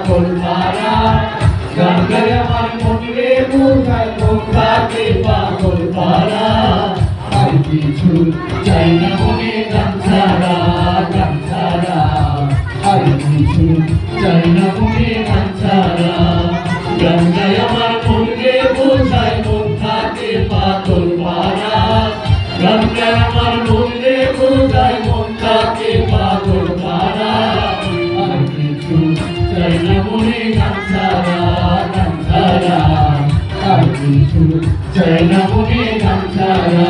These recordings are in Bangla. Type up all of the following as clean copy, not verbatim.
পাগল পারা গান গায় আমার মনে বুঝায় মনটাকে পাগল পারা আর কিছু চাই না মনে গান ছাড়া আর কিছু চাই না মনে গান ছাড়া গান গায় আমার মনে বুঝায় মনটাকে পাগল পারা গান গায় আমার মনে বুঝায় মনটাকে পাগল পারা আর কিছু চাই না মনে গান ছাড়া আর কিছু চাই না মনে গান ছাড়া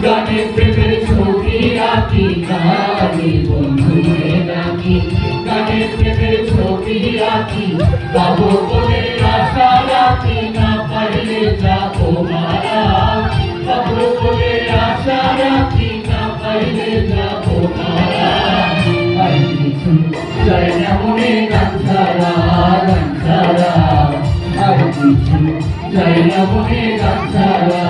গানে প্রেমের ছবি আঁকি গানে বন্ধুরে ডাকি গানে প্রেমের ছবি আঁকি গাবো বলে আশা রাখি না পারলে যাবো মারা গাবো বলে আশা রাখি না পারলে যাবো মারা আর কিছু চাই না মনে গান ছাড়া আর কিছু চাই না মনে গান ছাড়া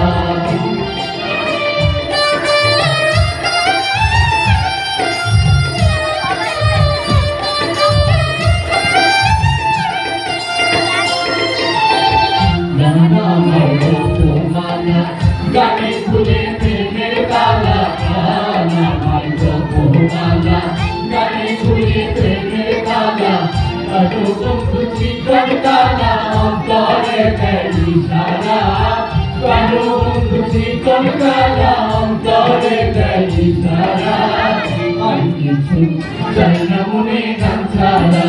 গানে খুলে প্রেমের তালা গানে খুলে প্রেমের তালা বন্ধু চিকন তালা অন্তরে দেয় সারা বন্ধু চিকন তালা অন্তরে দেয় সারা আর কিছু চাই না মনে গান ছাড়া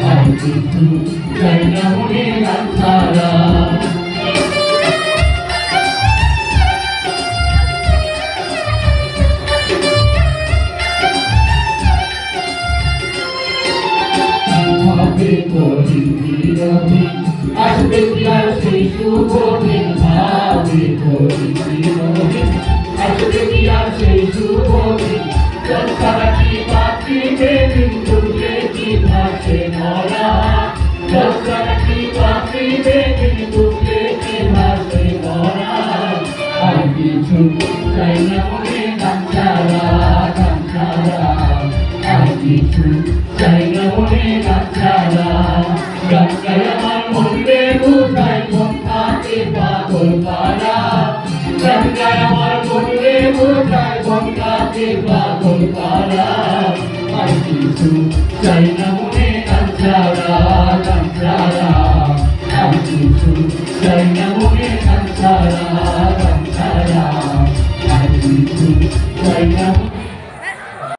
আর কিছু চাই না মনে গান ছাড়া আসবে কি আর সেই শুভ দিন ভাবে আসবে কি আর সেই শুভ দিন সারা কি বাকি দিন ডুবলে কি ভাসে মরা সারা কি বাকি দিন ডুবলে কি ভাসে মরা আর কিছু চাই না মনে গান ছাড়া আর কিছু চাই না মনে গান ছাড়া গান গায় আমার মনে বুঝায় মনটাকে পাগল পারা গান গায় আমার মনে বুঝায় মনটাকে পাগল পারা আর কিছু চাই না মনে গান ছাড়া আর কিছু চাই না মনে গান ছাড়া